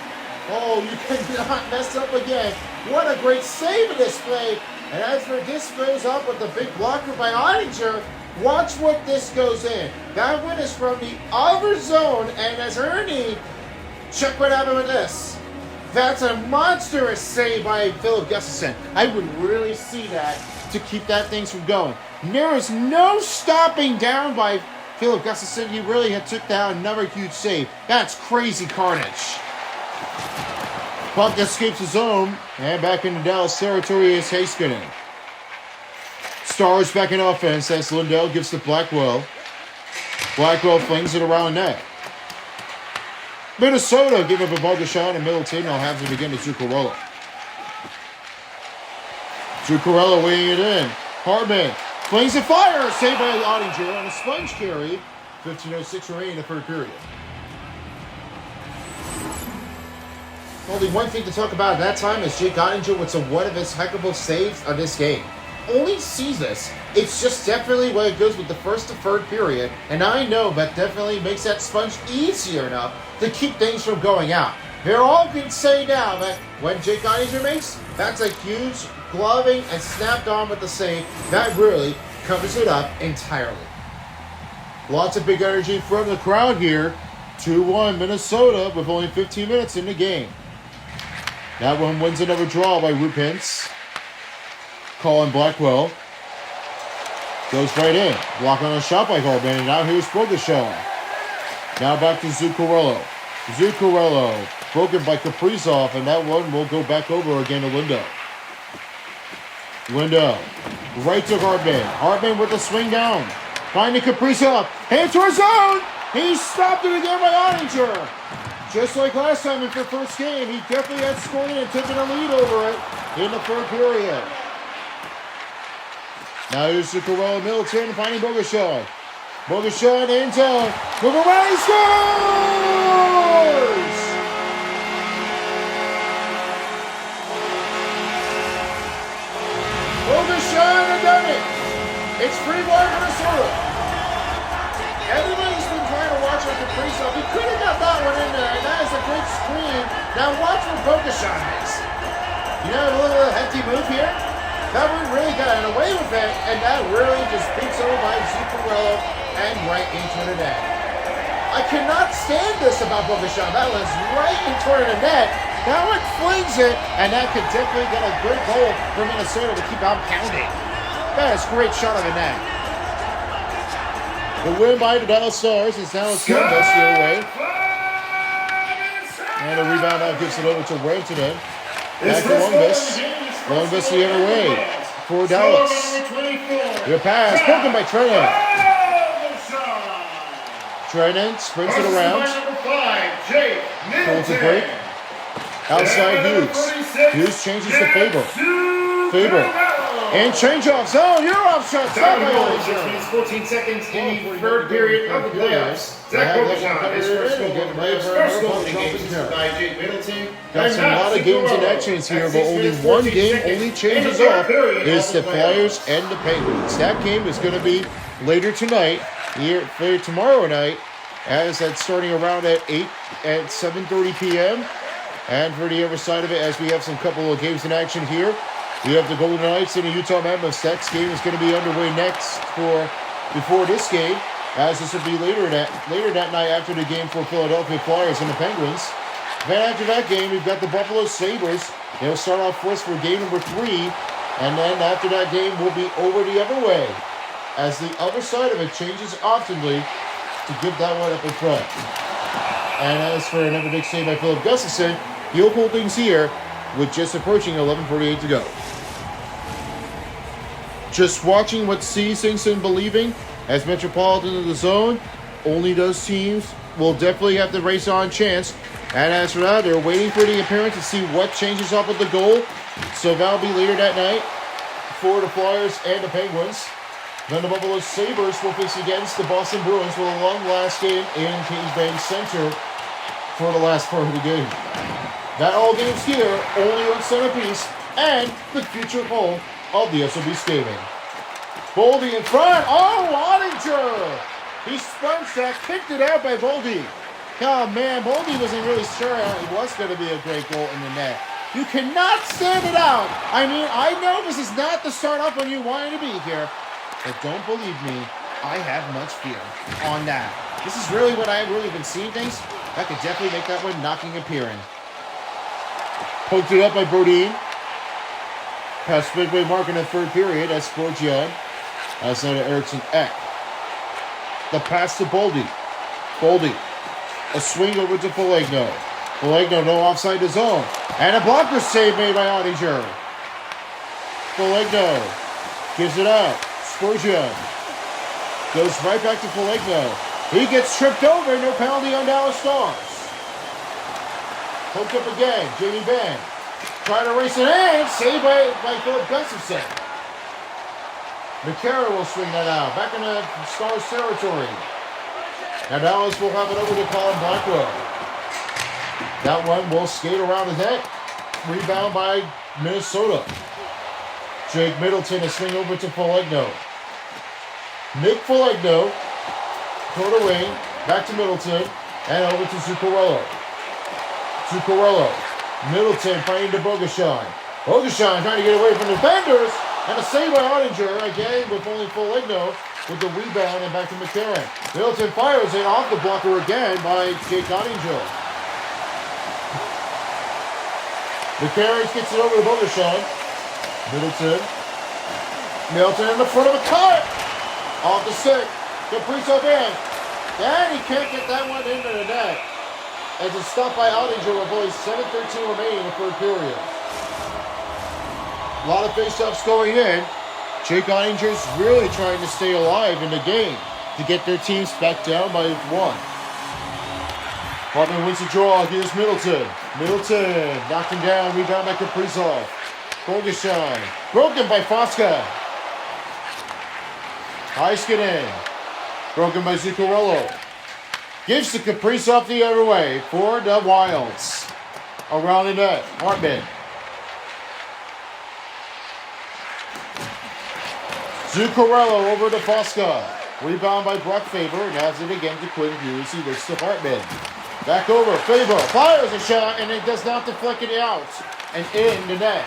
Oh, you cannot mess up again. What a great save in this play. And as for this goes up with the big blocker by Ottinger, watch what this goes in. That one is from the other zone, and as Ernie, check what happened with this. That's a monstrous save by Philip Gustafson. I would really see that to keep that thing from going. There is no stopping down by Philip Gustafson. He really had took down another huge save. That's crazy carnage. Puck escapes the zone, and back into Dallas territory is Heiskanen. Stars back in offense as Lindell gives to Blackwell. Blackwell flings it around net. Minnesota give up a Bogosian and Middleton. They'll have to begin to Zuccarello. Zuccarello weighing it in. Hartman flings a fire. Saved by Ottinger on a sponge carry. 15:06 remaining in the third period. Only one thing to talk about at that time is Jake Ottinger with one of his heckable saves of this game. Only sees this. It's just definitely what it goes with the first to third period, and I know that definitely makes that sponge easier enough to keep things from going out. They're all can say now that when Jake Ottinger makes, that's a huge gloving and snapped on with the save. That really covers it up entirely. Lots of big energy from the crowd here. 2-1 Minnesota with only 15 minutes in the game. That one wins another draw by Rupins. Colin Blackwell goes right in. Block on a shot by Hartman, and now here's Bogosian. Now back to Zuccarello. Zuccarello broken by Kaprizov, and that one will go back over again to Lindo. Lindo right to Hartman. Hartman with the swing down. Finding Kaprizov. Hand towards zone. He stopped it again by Ottinger. Just like last time in the first game, he definitely had scored and taken a lead over it in the third period. Now here's Zuccarello Middleton finding Bogosian. Bogosian in zone. Move around, he scores! Bogosian had done it. It's 3-1 Minnesota. Everybody's been trying to watch like a Kaprizov. He could have got that one in there, and that is a good screen. Now watch what Bogosian makes. You know, a little hefty move here. That one really got away with it, and that really just beats over by Zuccarello and right into the net. I cannot stand this about Bogosian. That was right into the net. That one flings it, and that could definitely get a good goal for Minnesota to keep on pounding. That is a great shot of the net. The win by the Dallas Stars is now Columbus the other way. And the rebound now gives it over to Rantanen. Back to Columbus. Columbus the other way for Dallas. The pass broken by Trennan. Trennan sprints it around. Pulls a break. Outside Hughes. Hughes changes to Faber. Faber. And change-off. Oh, you're off shot. Stop by Ottinger. 14 seconds in the third period of the playoffs. Zach Bogosian is first goal in the games by Jake Middleton. Got some lot of games in actions here, but only one game only changes off is the Flyers and the Penguins. That game is going to be later tonight, here tomorrow night, as that's starting around at 7:30 p.m. And for the other side of it, as we have some couple of games in action here, We have the Golden Knights and the Utah Mammoths. Next game is going to be underway before this game, as this will be later that night after the game for Philadelphia Flyers and the Penguins. Then after that game, we've got the Buffalo Sabres. They'll start off first for game number 3, and then after that game, we'll be over the other way, as the other side of it changes optimally to give that one up in front. And as for another big save by Philip Gustafson, he'll hold things here with just approaching 11:48 to go. Just watching what sees things and believing, as Metropolitan of the zone, only those teams will definitely have the race on chance. And as for that, they're waiting for the appearance to see what changes up with the goal. So that'll be later that night for the Flyers and the Penguins. Then the Buffalo Sabres will face against the Boston Bruins with a long last game in Cage Bank Center for the last part of the game. That all games here, only on centerpiece, and the future home of the SOB Skating. Boldy in front. Oh, Ottinger! He spun that, kicked it out by Boldy. Oh man, Boldy wasn't really sure it was going to be a great goal in the net. You cannot stand it out. I mean, I know this is not the start up when you wanted to be here, but don't believe me, I have much fear on that. This is really what I've really been seeing things. That could definitely make that one knocking appearing. Poked it up by Bodine. Past midway mark in the third period as Sporgian. Outside of Eriksson Ek. The pass to Boldy. Boldy. A swing over to Foligno. Foligno no offside the zone. And a blocker save made by Ottinger. Foligno gives it out. Spurgeon goes right back to Foligno. He gets tripped over. No penalty on Dallas Stars. Poked up again. Jamie Benn trying to race it in. Saved by Philip Gustafson. McCarron will swing that out. Back in the Stars territory. Now Dallas will have it over to Colin Blackwell. That one will skate around the net. Rebound by Minnesota. Jake Middleton a swing over to Foligno. Nick Foligno. Toward the wing. Back to Middleton. And over to Zuccarello. Zuccarello. Middleton fighting to Boguschon. Boguschon trying to get away from the defenders. And a save by Ottinger. Again with only Foligno. With the rebound and back to McCarron. Middleton fires it off the blocker again by Jake Ottinger. McCarron gets it over to Boguschon. Middleton in the front of a cut. Off the stick. Kaprizov in. And he can't get that one into the net. As it's stopped by Ottinger with only 7:13 remaining in the third period. A lot of faceoffs going in. Jake Ottinger's really trying to stay alive in the game to get their teams back down by 1. Hartman wins the draw. Here's Middleton. Middleton knocked him down. Rebound by Kaprizov. Boguschon. Broken by Fosca. Heiskanen. Broken by Zuccarello. Gives to Kaprizov the other way for the Wilds. Around the net. Hartman. Zuccarello over to Fosca. Rebound by Brock Faber. And has it again to Quinn Hughes. He looks to Hartman. Back over. Faber fires a shot and it does not deflect it out. And in the net.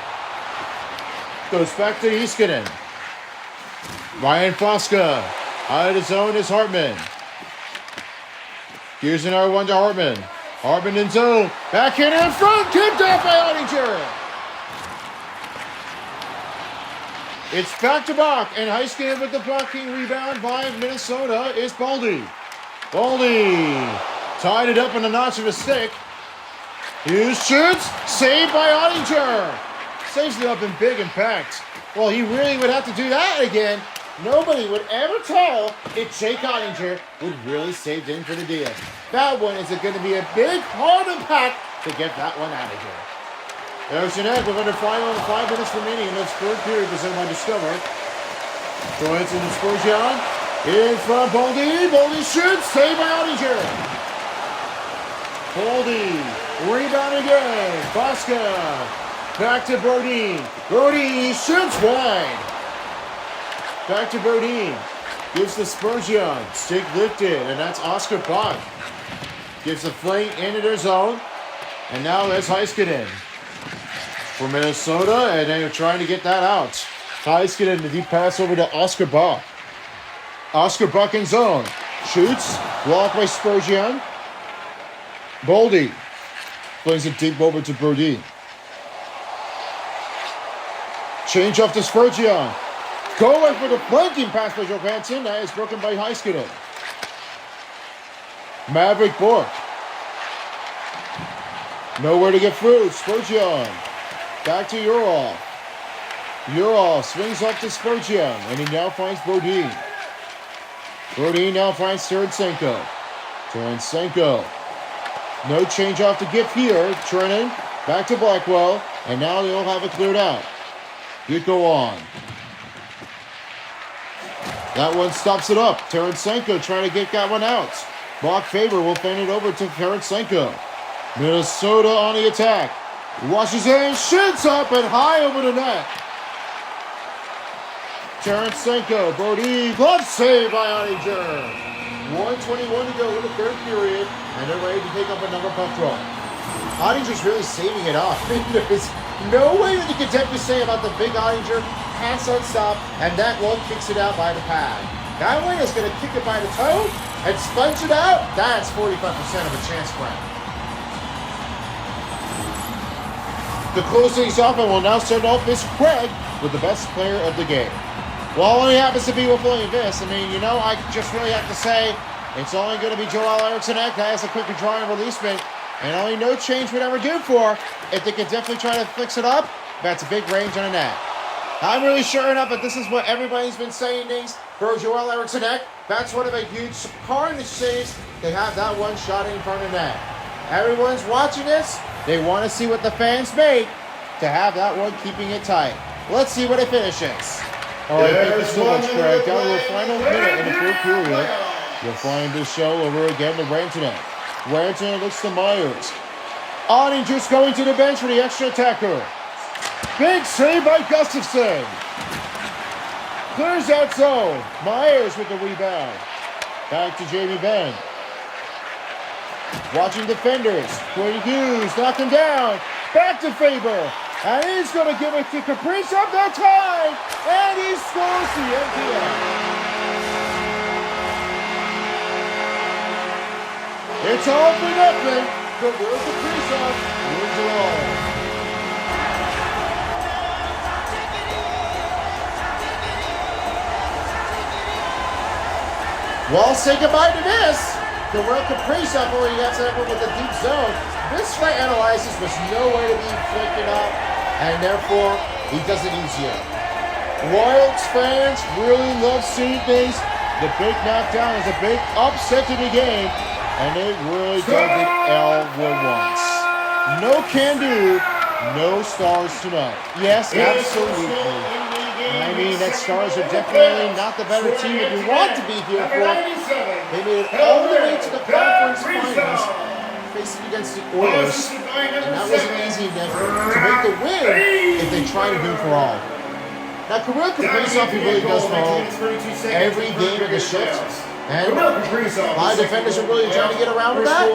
Goes back to Heiskanen. Ryan Fosca. Out of the zone is Hartman. Here's another one to Hartman. Hartman in zone. Backhand in front. Tipped off by Ottinger. It's back to back, and Heiskanen with the blocking rebound by Minnesota is Boldy. Boldy tied it up in the notch of his stick. Hughes shoots, saved by Ottinger. Saves it up in big impact. Well, he really would have to do that again. Nobody would ever tell if Jake Ottinger would really save in for the deal. That one is going to be a big, hard impact to get that one out of here. Eriksson Ek with under 5 minutes remaining in this third period presented by Discover. Johansson and Spurgeon. In front, Boldy. Boldy shoots. Saved by Ottinger. Boldy. Rebound again. Fosca. Back to Brodin. Brodin shoots wide. Back to Brodin. Gives the Spurgeon. Stick lifted. And that's Oscar Bach. Gives the flank into their zone. And now there's Heiskanen. for Minnesota, and they're trying to get that out. Heiskanen, the deep pass over to Oscar Buck. Oscar Buck in zone. Shoots. Blocked by Spurgeon. Boldy plays it deep over to Brodin. Change off to Spurgeon. Going for the flanking pass by Johansson. That is broken by Heiskanen. Maverick Bork. Nowhere to get through. Spurgeon. Back to Urov. Urov swings up to Spurgeon, and he now finds Brodin. Brodin now finds Tarasenko. Tarasenko. No change off to give here. Trenin back to Blackwell, and now they'll have it cleared out. Good go on. That one stops it up. Tarasenko trying to get that one out. Bach Faber will fan it over to Tarasenko. Minnesota on the attack. Washes in, shoots up and high over the net. Tarasenko, Brodin, glove save by Ottinger. 1:21 to go in the third period, and they're ready to take up another puck draw. Ottinger's really saving it up. There's no way that you can definitely say about the big Ottinger. Pass on stop, and that one kicks it out by the pad. That one is going to kick it by the toe and sponge it out. That's 45% of a chance for him. To close things off, and will now start off is Craig with the best player of the game. Well, it only happens to be with William Viss. I mean, I just really have to say it's only going to be Joel Eriksson that has a quick drawing releasement, and only no change would ever do for. If they could definitely try to fix it up, that's a big range on a net. I'm really sure enough that this is what everybody's been saying, things for Joel Eriksson. That's one of the huge carnage saves to have that one shot in front of net. Everyone's watching this. They want to see what the fans make to have that one keeping it tight. Let's see what it finishes. All right, thank you so much, Craig. Down to the final minute in the third period. You'll find this show over again to Rantanen. Rantanen looks to Myers. Ottinger's going to the bench for the extra attacker. Big save by Gustafsson. Clears out zone. Myers with the rebound. Back to Jamie Benn. Watching defenders. Quinn Hughes knock him down. Back to Faber. And he's going to give it to Kaprizov that time. And he scores the MTF. It's all for nothing. Kaprizov wins it all. Well, say goodbye to this. The World Kaprizov, where he has that one with the deep zone. This fight analyzes was nowhere to be flicking up, and therefore he does it easier. Wilds fans really love seeing things. The big knockdown is a big upset to the game, and they really dug it Elwood once. No can do, no stars tonight. Yes, absolutely. I mean, that Stars are definitely not the better team that you want to be here for. They made it all the way to the conference finals, facing against the Oilers, and that wasn't easy enough to make the win if they try to do for all. Now, Kirill Kaprizov, he really does for all every game of the shift, and a lot of defenders are really trying to get around with that,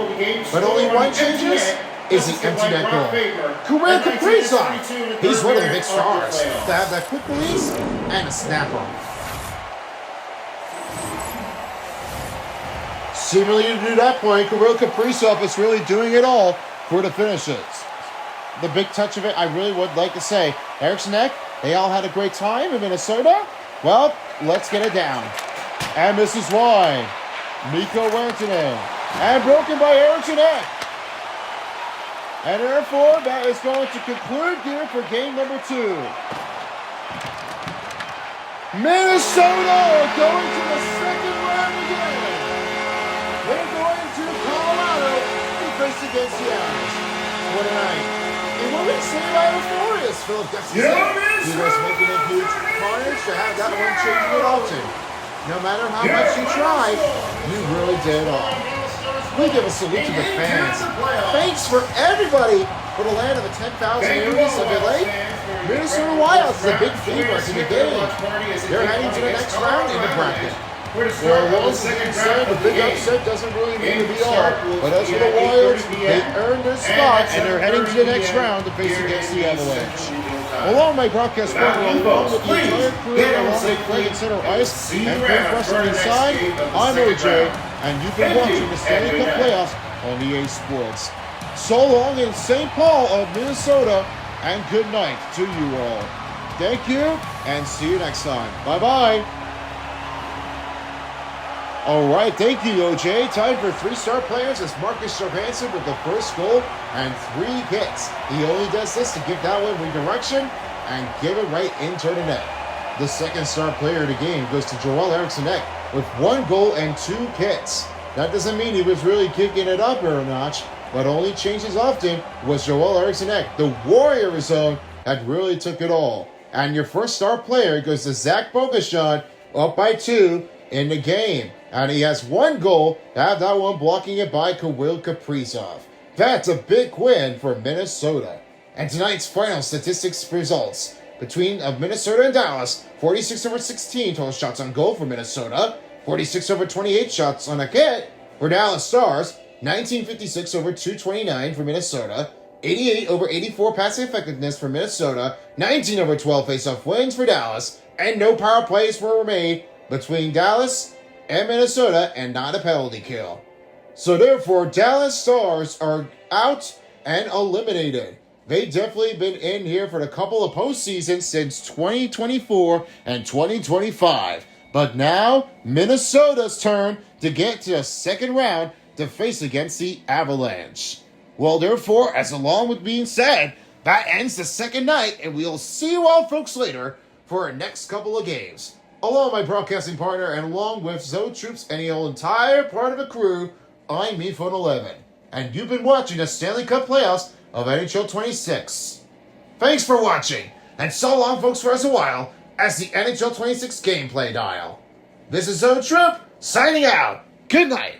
but only one changes is the empty net goal. Kirill Kaprizov, he's one of the big stars to have that quick release and a snapper. Seemingly to that point, Kirill Kaprizov is really doing it all for the finishes. The big touch of it, I really would like to say, Eriksson, they all had a great time in Minnesota. Well, let's get it down. And this is why. Mikko Rantanen. And broken by Eriksson. And therefore, that is going to conclude here for game number 2. Minnesota going to the second round again. They're going to Colorado to face against the Islanders. What a night. And what we say about before is Philip Gustafsson. He was making a huge carnage to have that one changing it often. No matter how much you tried, you really did all. We give a salute to the fans. Thanks for everybody for the land of the 10,000 areas of LA. Minnesota Wild is a big favorite in the game. They're heading to the next round in the bracket. for the Well, start of the once second again, round the of the big game. upset doesn't really need to Game be on. start will But as be for the at Warriors, 8:30 they p.m. earned their and spot, at and they're heading to the next 7:30 round to face here against in the the Avalanche. Central Time. Along my broadcast Without partner, you along folks, with the entire please crew, get on along with safely, Craig and Center and we'll Ice, see you and around Craig for Preston the next inside, game of the I'm second OJ, round. and you've been Thank watching you, the Stanley and Cup good night. playoffs on EA Sports. So long in St. Paul of Minnesota, and good night to you all. Thank you, and see you next time. Bye-bye. All right, thank you, OJ. Time for three-star players as Marcus Johansson with the first goal and 3 hits. He only does this to give that one redirection and give it right into the net. The second-star player of the game goes to Joel Eriksson Ek with 1 goal and 2 hits. That doesn't mean he was really kicking it up a notch, but only changes often was Joel Eriksson Ek, the Warrior zone, that really took it all. And your first-star player goes to Zach Boguschon, up by 2 in the game. And he has 1 goal, to have that one blocking it by Kirill Kaprizov. That's a big win for Minnesota. And tonight's final statistics results. Between Minnesota and Dallas, 46/16 total shots on goal for Minnesota, 46/28 shots on a hit for Dallas Stars, 1956/229 for Minnesota, 88/84 passing effectiveness for Minnesota, 19/12 faceoff wins for Dallas, and no power plays were made between Dallas and Minnesota, and not a penalty kill. So therefore, Dallas Stars are out and eliminated. They definitely been in here for a couple of postseasons since 2024 and 2025. But now, Minnesota's turn to get to the second round to face against the Avalanche. Well, therefore, as along with being said, that ends the second night, and we'll see you all folks later for our next couple of games. Along with my broadcasting partner, and along with Zoe Troops and the whole entire part of the crew, I'm MePhone11. And you've been watching the Stanley Cup playoffs of NHL 26. Thanks for watching, and so long folks for us a while as the NHL 26 gameplay dial. This is Zoe Troop, signing out. Good night.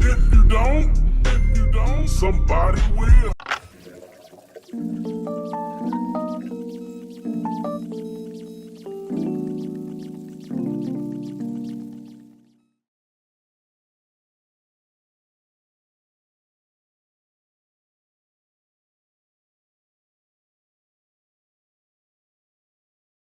If you don't, somebody will.